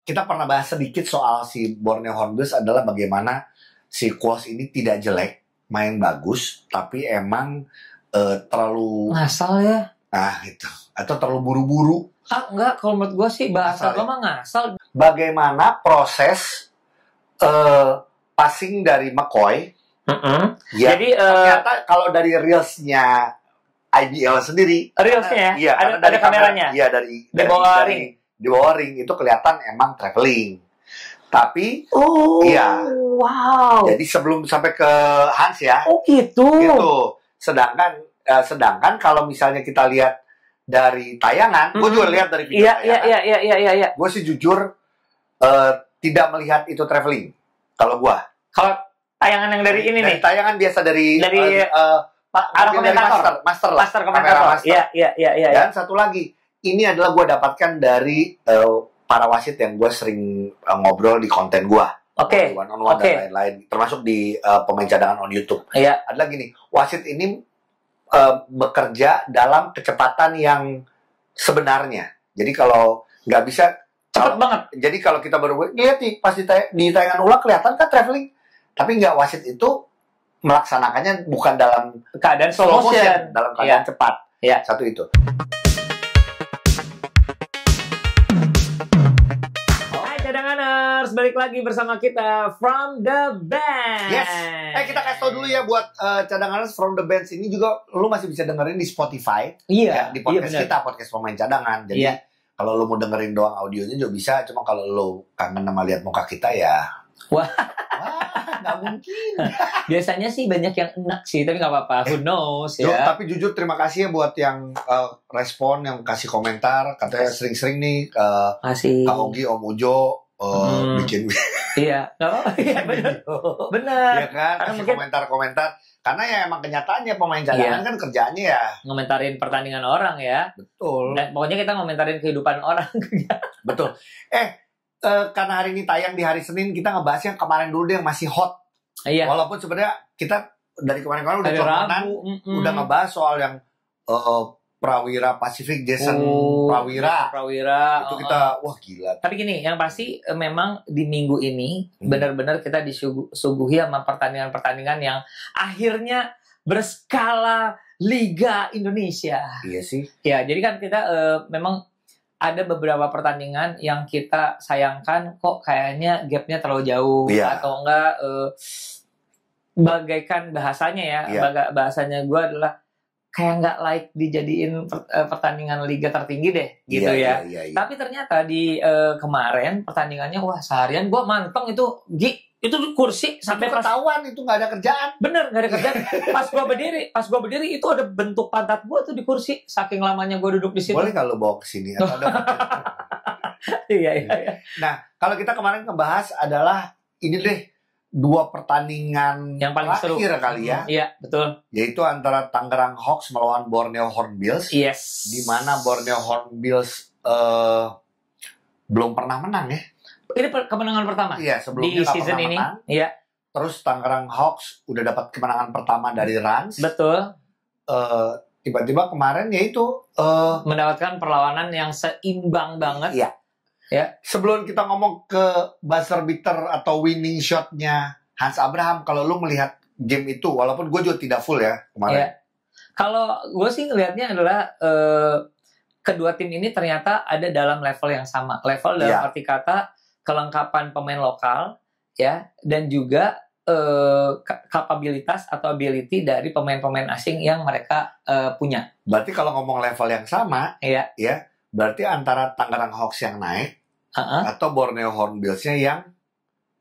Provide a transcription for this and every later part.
kita pernah bahas sedikit soal si Borneo Hornbills adalah bagaimana si Quos ini tidak jelek, main bagus, tapi emang terlalu ngasal ya. Gitu. Atau terlalu buru-buru. Enggak, kalau menurut gue sih bahasa gue mah ngasal. Bagaimana proses passing dari McCoy? Ya, jadi ternyata kalau dari reelsnya IBL sendiri, reelsnya ya, ada kameranya. Iya, dari di bawah ring itu kelihatan emang traveling. Tapi iya. Wow. Jadi sebelum sampai ke Hans ya. Oh gitu. Gitu. Sedangkan kalau misalnya kita lihat dari tayangan, gue juga lihat dari video tayangan. Iya. Gue sih jujur tidak melihat itu traveling. Kalau gue. Kalau tayangan yang dari ini nih. Tayangan biasa dari arah komentator. Master komentator. Iya. Dan satu lagi, ini adalah gue dapatkan dari para wasit yang gue sering ngobrol di konten gue. Oke. One on one dan lain-lain, termasuk di pemain cadangan on YouTube. Iya. Adalah gini, wasit ini bekerja dalam kecepatan yang sebenarnya. Jadi kalau nggak bisa cepat banget. Jadi kalau kita baru lihat nih pas di tayangan ulang kelihatan kan traveling, tapi nggak, wasit itu melaksanakannya bukan dalam keadaan slow motion, dalam keadaan cepat. Iya. Satu itu. Cadanganers, balik lagi bersama kita From The Bench. Yes. Kita kasih tau dulu ya buat cadanganers, From The Bench ini juga lu masih bisa dengerin di Spotify. Iya. Di podcast kita, podcast pemain cadangan. Jadi kalau lu mau dengerin doang audionya juga bisa. Cuma kalau lu kangen sama lihat muka kita ya. Wah, nggak mungkin. Biasanya sih banyak yang enak sih, tapi nggak apa-apa. Who knows ya. Tapi jujur terima kasih ya buat yang respon, yang kasih komentar. Katanya sering-sering nih Kak Ogi, Om Ujo bikin. Iya, nggak apa-apa. Iya, benar. Iya kan, kasih komentar-komentar. Karena ya emang kenyataannya pemain cadangan kan kerjaannya ya ngomentarin pertandingan orang ya. Betul. Dan pokoknya kita ngomentarin kehidupan orang. Betul. Karena hari ini tayang di hari Senin, kita ngebahas yang kemarin dulu deh, yang masih hot. Iya. Walaupun sebenarnya kita dari kemarin-kemarin udah coba udah ngebahas soal yang Prawira Pasifik, Jason Prawira. Itu kita wah gila. Tapi gini, yang pasti memang di minggu ini benar-benar kita disuguhi sama pertandingan-pertandingan yang akhirnya berskala Liga Indonesia. Iya sih. Ya, jadi kan kita memang ada beberapa pertandingan yang kita sayangkan kok kayaknya gapnya terlalu jauh atau enggak bagaikan bahasanya bahasanya gue adalah kayak nggak like dijadiin pertandingan liga tertinggi deh gitu ya. Tapi ternyata di kemarin pertandingannya wah seharian gue manteng itu kursi sampai ketahuan itu nggak ada kerjaan. Bener, nggak ada kerjaan. Pas gue berdiri itu ada bentuk pantat gue tuh di kursi saking lamanya gue duduk di situ. Boleh kalau bawa ke sini atau ada Iya. Nah, kalau kita kemarin ngebahas adalah ini deh, dua pertandingan yang paling seru kali ya. Iya, betul. Yaitu antara Tangerang Hawks melawan Borneo Hornbills. Yes. Di mana Borneo Hornbills belum pernah menang ya. Ini kemenangan pertama. Iya, sebelumnya di season ini. Iya. Terus Tangerang Hawks udah dapat kemenangan pertama dari Rans. Betul. Tiba-tiba kemarin yaitu mendapatkan perlawanan yang seimbang banget. Iya. Ya. Sebelum kita ngomong ke buzzer beater atau winning shotnya Hans Abraham, kalau lu melihat game itu, walaupun gue juga tidak full ya kemarin. Iya. Kalau gue sih ngelihatnya adalah kedua tim ini ternyata ada dalam level yang sama. Level dalam arti kata kelengkapan pemain lokal ya, dan juga kapabilitas atau ability dari pemain-pemain asing yang mereka punya. Berarti kalau ngomong level yang sama, ya berarti antara Tangerang Hawks yang naik atau Borneo Hornbills-nya yang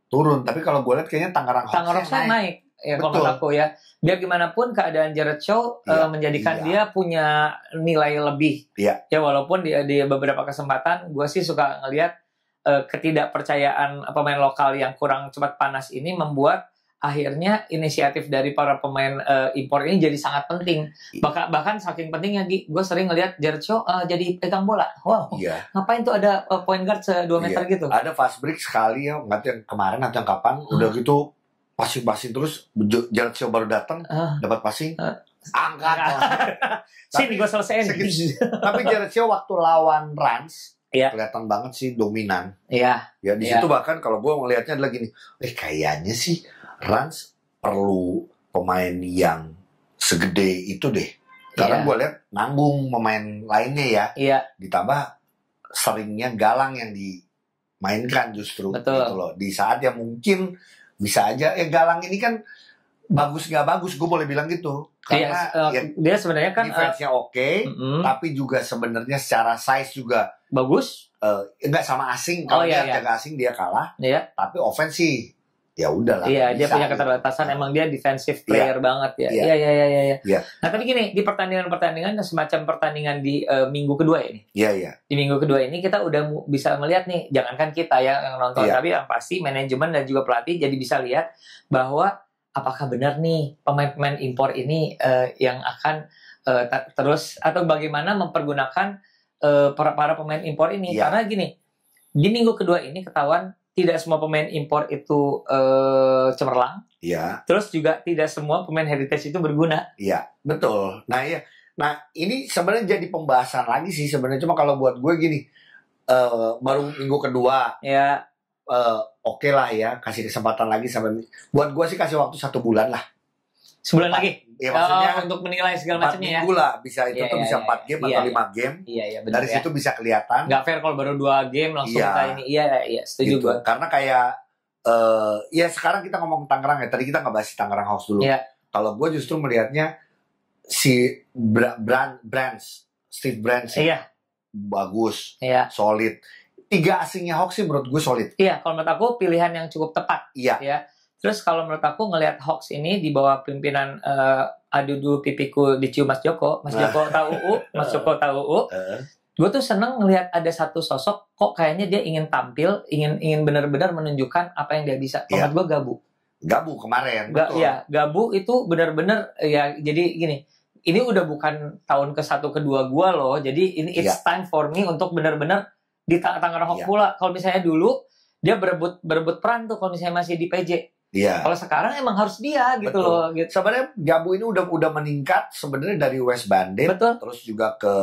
turun. Tapi kalau gue lihat kayaknya Tangerang Hawks yang naik. Ya, kalau aku ya, biar gimana pun keadaan Jared Shaw menjadikan dia punya nilai lebih. Ya walaupun di beberapa kesempatan gue sih suka ngelihat ketidakpercayaan pemain lokal yang kurang cepat panas ini membuat akhirnya inisiatif dari para pemain impor ini jadi sangat penting. Bahkan saking pentingnya, gue sering ngelihat Jared Shaw jadi pegang bola. Wow, ngapain tuh ada point guard 2 meter gitu. Ada fast break sekali ya, nggak tahu yang kemarin atau yang kapan. Udah gitu passing terus, Jared Shaw baru datang, dapat passing, angkat. Sini gue selesaiin. Tapi Jared Shaw waktu lawan Rans, kelihatan banget sih dominan. Iya. Ya di situ bahkan kalau gue ngelihatnya adalah gini, kayaknya sih Rans perlu pemain yang segede itu deh. Karena gue lihat nanggung pemain lainnya ya. Iya. Ditambah seringnya Galang yang dimainkan justru. Betul. Gitu loh. Di saat yang mungkin bisa aja Galang ini kan bagus nggak bagus, gue boleh bilang gitu. Karena dia sebenarnya kan defense-nya tapi juga sebenarnya secara size juga bagus. Enggak sama asing. Kalau dia jaga asing dia kalah. Iya. Tapi offense ya udahlah. Iya, dia punya keterbatasan. Emang dia defensive player banget ya. Iya. Nah, tapi gini, di pertandingan semacam pertandingan di minggu kedua ini. Iya. Di minggu kedua ini kita udah bisa melihat nih, jangankan kita yang nonton, tapi yang pasti manajemen dan juga pelatih jadi bisa lihat bahwa apakah benar nih pemain-pemain impor ini yang akan terus atau bagaimana mempergunakan para pemain impor ini. Karena gini, di minggu kedua ini ketahuan tidak semua pemain impor itu cemerlang. Iya. Terus juga tidak semua pemain heritage itu berguna. Iya, betul. Nah ini sebenarnya jadi pembahasan lagi sih sebenarnya. Cuma kalau buat gue gini, baru minggu kedua. Ya. Oke lah ya, kasih kesempatan lagi sampai. Buat gue sih kasih waktu 1 bulan lah. Sebulan lagi? Ya maksudnya untuk menilai segala macamnya ya. 4 minggu lah, bisa itu tuh bisa 4 game atau 5 game. Iya, benar. Dari situ bisa kelihatan. Nggak fair kalau baru 2 game langsung kita ini. Iya, setuju gitu. gue. Karena kayak sekarang kita ngomong Tangerang ya. Tadi kita nggak bahas Tangerang Hawks dulu. Iya. Kalau gue justru melihatnya si Steve Brands bagus, solid. 3 asingnya Hawks sih menurut gue solid. Iya, kalau menurut aku pilihan yang cukup tepat. Iya. Ya. Terus kalau menurut aku ngelihat Hawks ini di bawah pimpinan aduh pipiku dicium Mas Joko Mas Joko tahu. Gue tuh seneng ngelihat ada satu sosok kok kayaknya dia ingin tampil, ingin benar-benar menunjukkan apa yang dia bisa. Menurut gue Gabu kemarin. Gabu itu benar-benar ya. Jadi gini, ini udah bukan tahun ke-1 ke-2 gue loh. Jadi ini it's time for me untuk benar-benar di Tangerang Hawks pula. Kalau misalnya dulu dia berebut peran tuh kalau misalnya masih di PJ. Iya. Kalau sekarang emang harus dia gitu loh. Gitu. Sebenarnya Gabu ini udah meningkat sebenarnya dari West Bandit. Betul. Terus juga ke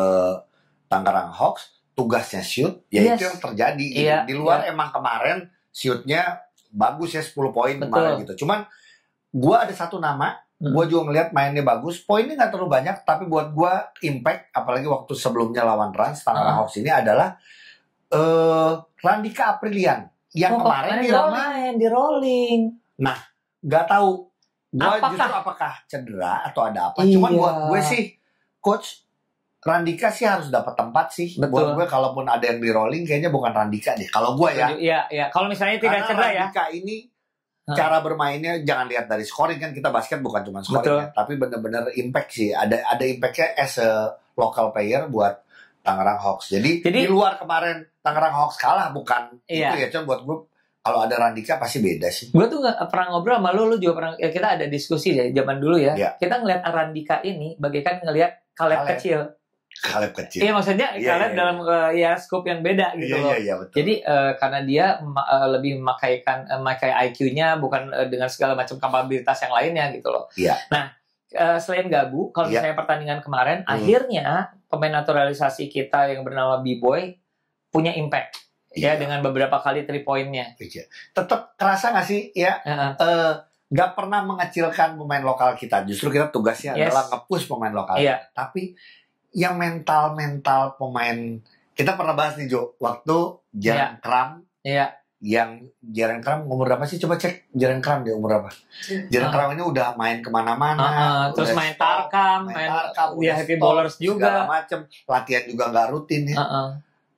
Tangerang Hawks, tugasnya shoot, itu yang terjadi. Iya. Di luar emang kemarin shootnya bagus ya 10 poin kemarin gitu. Cuman gua ada satu nama, gua juga ngelihat mainnya bagus. Poinnya nggak terlalu banyak, tapi buat gua impact, apalagi waktu sebelumnya lawan Rans Tangerang Hawks ini adalah Randika Aprilian yang kemarin di rolling. Nah, nggak tahu. Gue justru apakah cedera atau ada apa. Cuman buat gue sih, Coach Randika sih harus dapat tempat sih. Betul. Buat gue kalaupun ada yang di rolling, kayaknya bukan Randika deh. Kalau gue ya. Iya. Kalau misalnya tidak cedera ya. Randika ini cara bermainnya jangan lihat dari scoring kan, kita basket bukan cuma scoring ya, tapi benar-benar impact sih. Ada impactnya as a local player buat Tangerang Hawks. Jadi di luar kemarin Tangerang Hawks kalah bukan itu ya. Cuma buat gue kalau ada Randika pasti beda sih. Gue tuh pernah ngobrol sama lu juga pernah. Ya, kita ada diskusi ya zaman dulu ya. Kita ngelihat Randika ini bagaikan ngelihat Caleb kecil. Iya maksudnya Caleb dalam scope yang beda gitu loh. Iya, betul. Jadi karena dia lebih memakai IQ-nya bukan dengan segala macam kapabilitas yang lainnya gitu loh. Iya. Nah selain Gabu, kalau misalnya pertandingan kemarin, akhirnya pemain naturalisasi kita yang bernama B-Boy punya impact ya dengan beberapa kali 3 point-nya. Tetap kerasa nggak sih ya? Nggak pernah mengecilkan pemain lokal kita. Justru kita tugasnya adalah nge-push pemain lokal. Tapi yang mental pemain kita pernah bahas nih Jo, waktu Jaren Kram. Yang Jaren Kram umur berapa sih? Coba cek Jaren Kram dia umur berapa. Jaren Kram ini udah main kemana-mana. Terus main Tarkam, dia Happy Ballers juga. Segala macem. Latihan juga nggak rutin ya.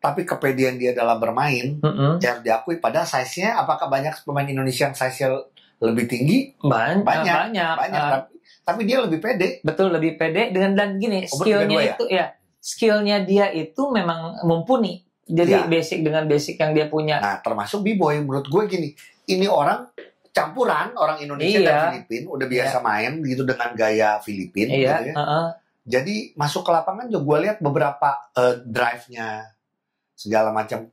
Tapi kepedean dia dalam bermain, yang diakui pada size-nya, apakah banyak pemain Indonesia yang size-nya lebih tinggi? Banyak. Tapi dia lebih pede. Betul, lebih pede dan gini, skillnya itu skillnya dia itu memang mumpuni. Jadi basic dengan basic yang dia punya. Nah, termasuk B-Boy menurut gue gini, ini orang campuran orang Indonesia dan Filipina, udah biasa main gitu dengan gaya Filipina gitu ya. Jadi masuk ke lapangan juga gue lihat beberapa drive-nya segala macam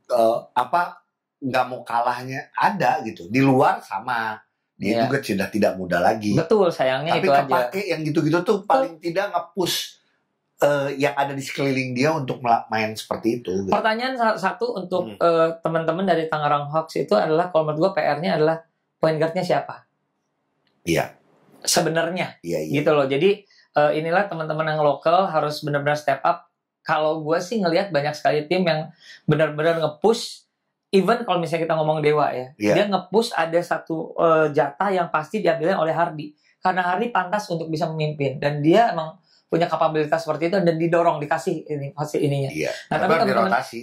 nggak mau kalahnya ada gitu. Di luar sama dia juga sudah tidak muda lagi. Betul, sayangnya tapi itu aja. Tapi kepake yang gitu-gitu tuh paling tidak nge-push yang ada di sekeliling dia untuk main seperti itu. Gitu. Pertanyaan satu untuk teman-teman dari Tangerang Hawks itu adalah, kalau menurut gue PR-nya adalah point guard-nya siapa? Iya. Sebenarnya, iya. Gitu loh. Jadi inilah teman-teman yang lokal harus benar-benar step up. Kalau gue sih ngelihat banyak sekali tim yang benar-benar nge-push. Even kalau misalnya kita ngomong Dewa ya, dia nge-push ada satu jatah yang pasti diambilnya oleh Hardy. Karena Hardy pantas untuk bisa memimpin dan dia emang punya kapabilitas seperti itu dan didorong dikasih ini hasil ininya. Iya. Nah, tapi dirotasi.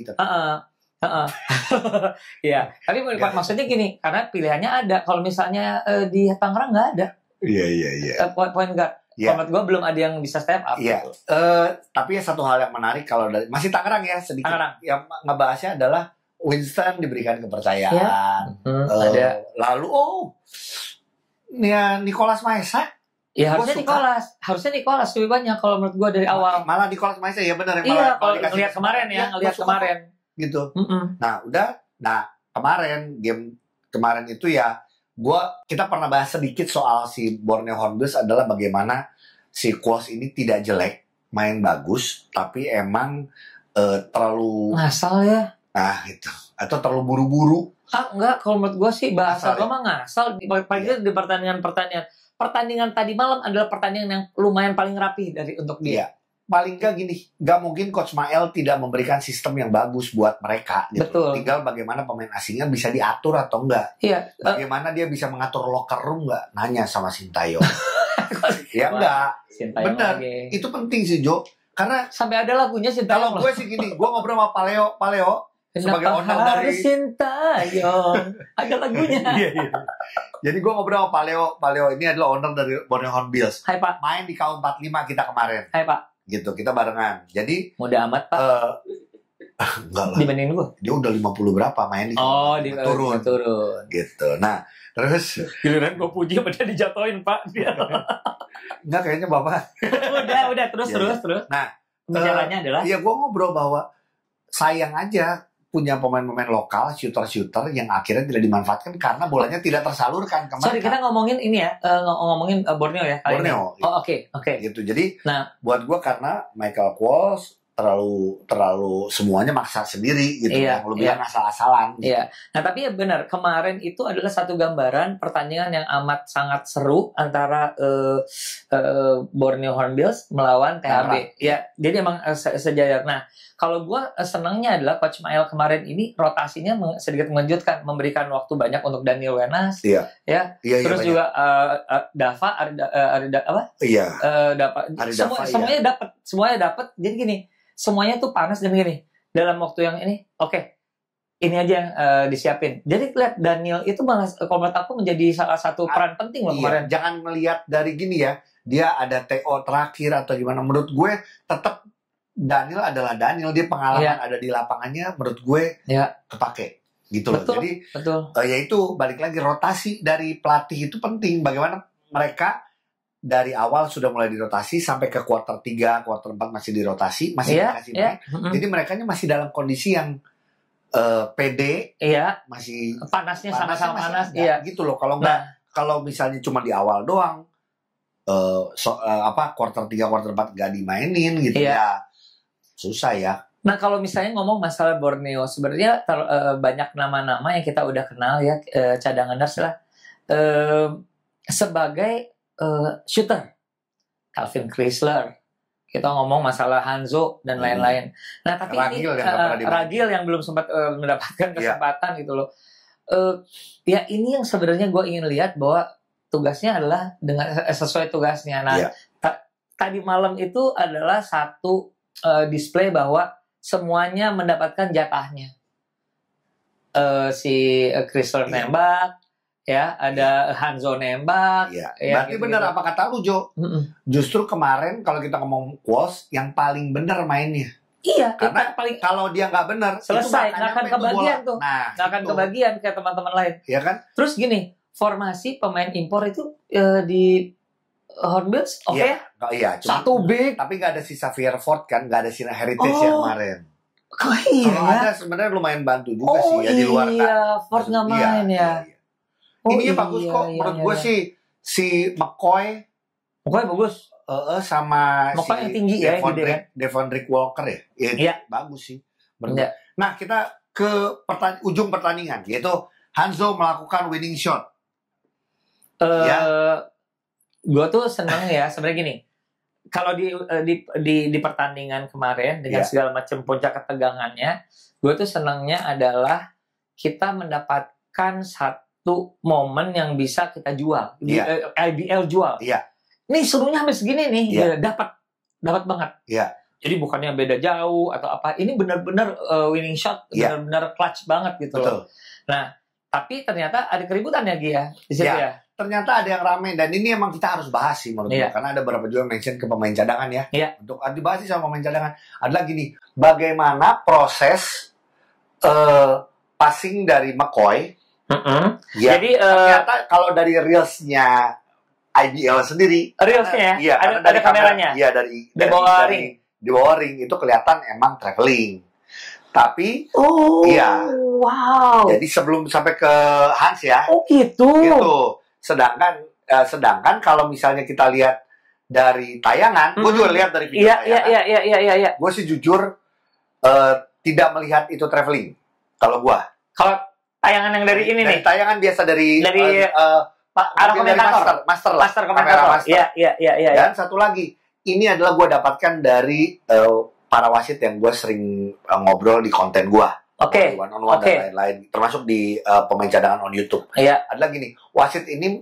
Iya. Tapi maksudnya gini, karena pilihannya ada. Kalau misalnya di Tangerang nggak ada. Iya. Point guard. Menurut gue belum ada yang bisa step up. Iya. Gitu. Tapi satu hal yang menarik kalau dari masih Tangerang ya sedikit. Tangerang. Yang ngebahasnya adalah Winston diberikan kepercayaan. Ada. Lalu Nicolas Maesa. Ya harusnya Nicolas lebih banyak kalau menurut gue dari awal. Malah Nicolas Maesa ya benar. Iya, kalau ngelihat kemarin gitu. Nah kemarin game kemarin itu ya kita pernah bahas sedikit soal si Borneo Hornbills adalah bagaimana si Quos ini tidak jelek, main bagus, tapi emang terlalu ngasal ya. Nah gitu, atau terlalu buru-buru. Enggak, kalau menurut gue sih bahasa gue mah ngasal. Paling di pertandingan tadi malam adalah pertandingan yang lumayan paling rapi untuk dia. Iya. Paling nggak gini, nggak mungkin Coach Mael tidak memberikan sistem yang bagus buat mereka. Gitu. Betul. Tinggal bagaimana pemain asingnya bisa diatur atau enggak. Iya. Bagaimana dia bisa mengatur locker room nggak? Nanya sama Sintayong. Ya enggak. Benar. Itu penting sih Jo. Karena sampai ada lagunya Sintayong. Kalau gue sih gini, gue ngobrol sama Paleo sebagai owner dari Sintayong. Ada lagunya. Iya. Jadi gue ngobrol sama Paleo ini adalah owner dari Borneo Hornbills. Hai Pak. Main di KU45 kita kemarin. Hai Pak. Gitu, kita barengan. Jadi mudah amat Pak. Enggak lah. Dibandingin gue. Dia udah 50 berapa main di turun. Gitu. Nah, terus giliran gue puji padahal dijatuhin Pak. Enggak, kayaknya Bapak. udah terus. Nah, bicaranya adalah gue ngobrol bahwa sayang aja punya pemain-pemain lokal, shooter-shooter yang akhirnya tidak dimanfaatkan karena bolanya tidak tersalurkan ke mereka. Sorry, kita ngomongin ini ya, ngomongin Borneo ya. Borneo. Oh, oke. Gitu. Jadi, buat gue karena Michael Qualls terlalu semuanya maksa sendiri gitu, yang lu bilang asal-asalan gitu. Iya. Nah tapi ya benar, kemarin itu adalah satu gambaran pertandingan yang amat sangat seru antara Borneo Hornbills melawan THB. Ya, jadi emang sejajar. Nah kalau gue senangnya adalah Coach Mael kemarin ini rotasinya sedikit mengejutkan, memberikan waktu banyak untuk Daniel Wenas, terus juga Dava, semuanya dapat. Jadi gini, semuanya tuh panas dan gini. Dalam waktu yang ini, ini aja yang disiapin. Jadi lihat Daniel itu malah kalau menurut aku menjadi salah satu peran penting loh kemarin. Jangan melihat dari gini ya, dia ada TO terakhir atau gimana. Menurut gue tetap Daniel adalah Daniel, dia pengalaman ada di lapangannya, menurut gue kepake gitu loh. Jadi yaitu balik lagi rotasi dari pelatih itu penting. Bagaimana mereka dari awal sudah mulai dirotasi sampai ke kuarter 3, kuarter 4 masih dirotasi, masih dikasih main. Jadi mereka masih dalam kondisi yang pede, masih panasnya sama-sama panas, gitu loh. Kalau kalau misalnya cuma di awal doang, kuarter 3, kuarter 4 gak dimainin gitu ya. Susah ya. Nah kalau misalnya ngomong masalah Borneo, sebenarnya banyak nama-nama yang kita udah kenal ya, cadanganers lah, sebagai shooter. Calvin Chrysler, kita ngomong masalah Hanzo dan lain-lain. Nah tapi Ragil yang belum sempat mendapatkan kesempatan gitu loh. Ya ini yang sebenarnya gue ingin lihat bahwa tugasnya adalah dengan sesuai tugasnya. Nah tadi malam itu adalah satu display bahwa semuanya mendapatkan jatahnya. Si Chrysler nembak, ada Hanzo nembak. Berarti benar apa kata lu Jo? Justru kemarin kalau kita ngomong Qualls yang paling benar mainnya. Iya, karena kalau dia nggak benar, selesai, nggak akan kebagian tuh. Nggak akan kebagian kayak teman-teman lain. Iya kan? Terus gini, formasi pemain impor itu di Hornbills, cuma satu big, tapi nggak ada si Xavier Ford kan, nggak ada si Heritage yang kemarin. Kalau ada sebenarnya lumayan bantu juga sih ya di luar kan. Iya, Ford nggak main ya. Ininya bagus kok, menurut gue sih si McCoy bagus. sama Mokok yang tinggi ya, Devondrick Walker ya. Iya. Bagus sih. Ya. Nah, kita ke ujung pertandingan, yaitu Hanzo melakukan winning shot. Gue tuh seneng ya sebenarnya gini. Kalau di pertandingan kemarin dengan segala macam puncak ketegangannya, gue tuh senangnya adalah kita mendapatkan satu momen yang bisa kita jual, IBL jual. Ini serunya sampai segini nih, dapat banget. Jadi bukannya beda jauh atau apa, ini benar-benar winning shot, benar-benar clutch banget gitu. Betul. Nah, tapi ternyata ada keributan ya Gia di situ ya. Ternyata ada yang rame dan ini emang kita harus bahas sih menurut gue, karena ada beberapa juga mention ke pemain cadangan ya. Untuk dibahas sama pemain cadangan adalah gini, bagaimana proses passing dari McCoy. Jadi ternyata kalau dari reelsnya IBL sendiri, reelsnya ada kameranya. Iya, dari di bawah ring itu kelihatan emang traveling. Tapi wow. Jadi sebelum sampai ke Hans ya. Gitu. Sedangkan kalau misalnya kita lihat dari tayangan, gue juga lihat dari video tayangan. Iya. Gue sih jujur tidak melihat itu traveling. Kalau tayangan yang dari ini nih. Tayangan biasa dari master komentator. Iya. Dan satu lagi, ini adalah gue dapatkan dari para wasit yang gue sering ngobrol di konten gue. One on one dan lain-lain, termasuk di pemain cadangan on YouTube. Adalah gini, wasit ini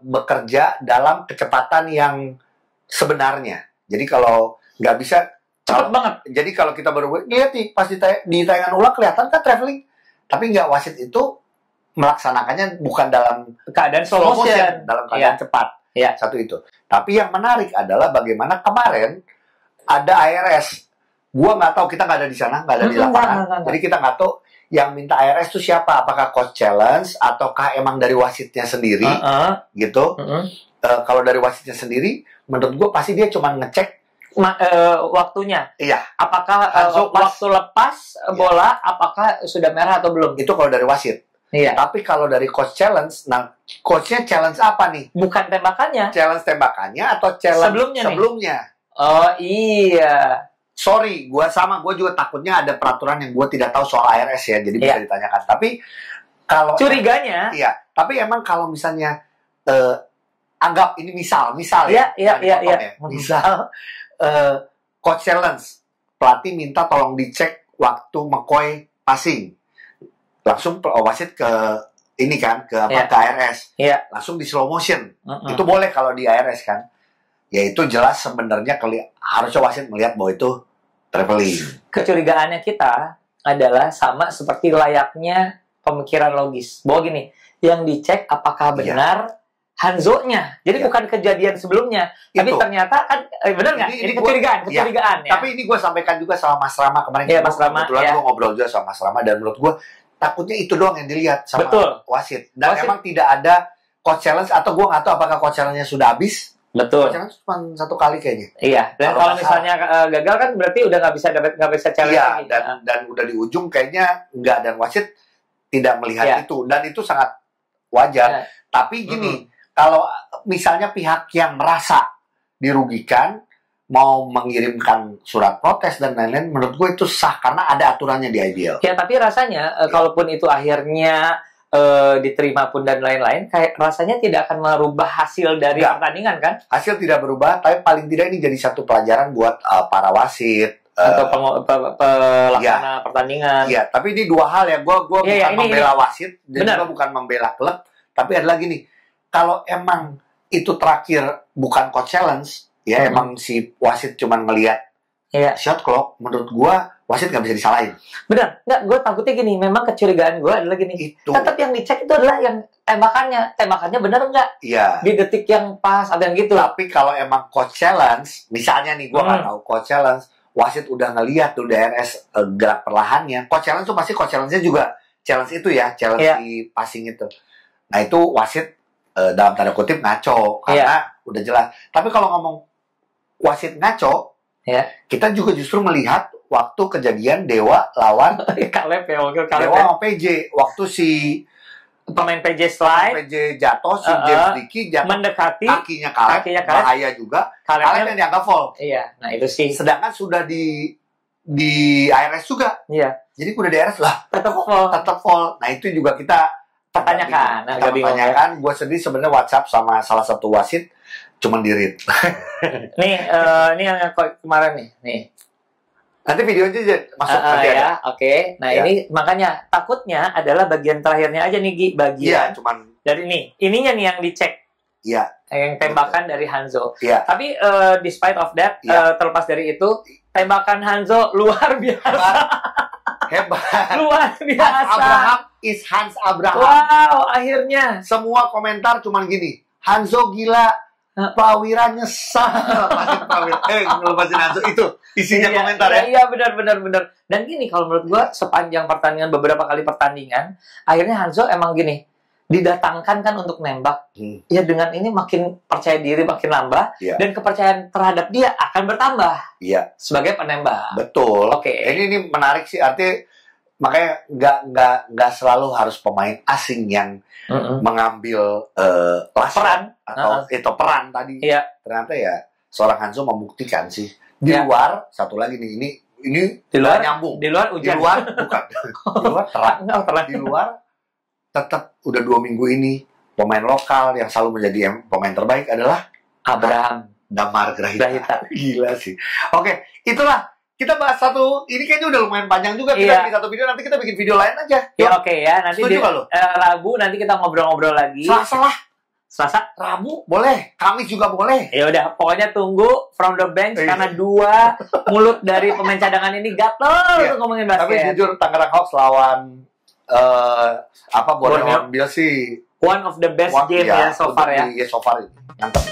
bekerja dalam kecepatan yang sebenarnya. Jadi kalau nggak bisa cepat banget. Jadi kalau kita baru lihat nih pas di tayangan ulang kelihatan kan traveling, tapi nggak, wasit itu melaksanakannya bukan dalam keadaan slow motion, dalam keadaan cepat. Satu itu. Tapi yang menarik adalah bagaimana kemarin ada ARS. Gua nggak tahu, kita nggak ada di sana, nggak ada di lapangan. Jadi kita nggak tahu yang minta ARS itu siapa. Apakah coach challenge ataukah emang dari wasitnya sendiri, gitu. Kalau dari wasitnya sendiri, menurut gua pasti dia cuma ngecek waktunya. Iya. Apakah waktu lepas bola, apakah sudah merah atau belum? Itu kalau dari wasit. Iya. Tapi kalau dari coach challenge, nah coachnya challenge apa nih? Bukan tembakannya. Challenge tembakannya atau challenge sebelumnya? Oh iya. Sorry, gue juga takutnya ada peraturan yang gue tidak tahu soal ARS ya, jadi bisa ditanyakan. Tapi kalau curiganya, tapi emang kalau misalnya anggap ini misal ya. Misal coach challenge, pelatih minta tolong dicek waktu McCoy passing, langsung wasit ke ini kan ke ARS, langsung di slow motion, itu boleh kalau di ARS kan. Ya itu jelas sebenarnya harusnya wasit melihat bahwa itu traveling. Kecurigaannya kita adalah sama seperti layaknya pemikiran logis. Bahwa gini, yang dicek apakah benar Hanzo-nya. Jadi bukan kejadian sebelumnya. Tapi ternyata kan, benar nggak? Ini kecurigaan. Ya. Tapi ini gue sampaikan juga sama Mas Rama kemarin. Mas Rama. Kebetulan gue ngobrol juga sama Mas Rama. Dan menurut gue, takutnya itu doang yang dilihat sama wasit. Dan emang tidak ada coach challenge, atau gue nggak tahu apakah coach challenge-nya sudah habis. Betul. Challenge cuma satu kali kayaknya. Iya. Dan kalau misalnya gagal kan berarti udah nggak bisa challenge lagi. Dan udah di ujung kayaknya nggak, dan wasit tidak melihat itu, dan itu sangat wajar. Tapi gini, kalau misalnya pihak yang merasa dirugikan mau mengirimkan surat protes dan lain-lain, menurut gue itu sah karena ada aturannya di IBL. Ya, tapi rasanya kalaupun itu akhirnya diterima pun dan lain-lain, kayak rasanya tidak akan merubah hasil dari pertandingan kan? Hasil tidak berubah, tapi paling tidak ini jadi satu pelajaran buat para wasit atau pelaksana pertandingan. Iya, tapi ini dua hal ya. Gue bukan membela wasit dan juga bukan membela klub, tapi ada lagi nih, kalau emang itu terakhir bukan coach challenge, ya emang si wasit cuma ngelihat shot clock, menurut gue wasit nggak bisa disalahin. Benar, nggak, gue takutnya gini, memang kecurigaan gue adalah gini, tetap yang dicek itu adalah yang tembakannya benar nggak? Iya. Di detik yang pas, ada yang gitu. Tapi kalau emang coach challenge, misalnya nih, gue nggak tahu coach challenge, wasit udah ngelihat tuh DRS gerak perlahannya, coach challenge tuh pasti coach challenge-nya juga challenge itu ya, challenge di passing itu. Nah itu wasit dalam tanda kutip ngaco, karena udah jelas. Tapi kalau ngomong wasit ngaco, kita juga justru melihat waktu kejadian Dewa lawan Kaleb Dewa sama PJ, waktu si pemain PJ slide, PJ jatuh, si James Dickey jatuh, mendekati, kakinya Caleb, bahaya juga. Caleb yang dianggap fall. Iya, nah itu sih. Sedangkan sudah di IRS juga. Iya. Jadi udah di IRS lah, tetap fall. Nah itu juga kita pertanyakan. Gue sedih sebenarnya WhatsApp sama salah satu wasit cuman di-read. Nih, ini yang kemarin nih. Nanti videonya masuk nanti ya, oke. Nah, ini makanya takutnya adalah bagian terakhirnya aja nih, Gi, bagian cuman dari ininya nih yang dicek. Iya. Yang tembakan dari Hanzo. Iya. Tapi despite of that, terlepas dari itu, tembakan Hanzo luar biasa. Hebat. Luar biasa. Hans Abraham. Wow, akhirnya. Semua komentar cuman gini. Hanzo gila. Prawira nyesal. Ngelepasin Hanzo. Itu isinya komentar ya. Iya, benar. Dan gini, kalau menurut gua sepanjang pertandingan, beberapa kali pertandingan, akhirnya Hanzo emang gini, didatangkan kan untuk nembak. Ya dengan ini makin percaya diri, makin nambah. Dan kepercayaan terhadap dia akan bertambah. Iya. Sebagai penembak. Betul. Oke. Ini menarik sih, artinya makanya nggak selalu harus pemain asing yang mengambil peran atau itu peran tadi. Iya. Ternyata ya seorang Hanzo membuktikan sih. Di luar satu lagi nih, ini di luar nyambung. Di luar hujan. Di luar bukan. Di luar terang. Di luar tetap udah 2 minggu ini pemain lokal yang selalu menjadi pemain terbaik adalah Abraham Damar Grahita. Gila sih. Oke, itulah. Kita bahas satu, ini kayaknya udah lumayan panjang juga. Kita bikin satu video, nanti kita bikin video lain aja. Ya oke ya, nanti Rabu nanti kita ngobrol-ngobrol lagi. Selasa, Rabu boleh, Kamis juga boleh. Ya udah, pokoknya tunggu from the bench karena 2 mulut dari pemain cadangan ini gatel untuk ngomongin basket. Tapi jujur Tangerang Hawks lawan Borneo Bill sih one of the best game ya so far ya. Iya so far. Mantap.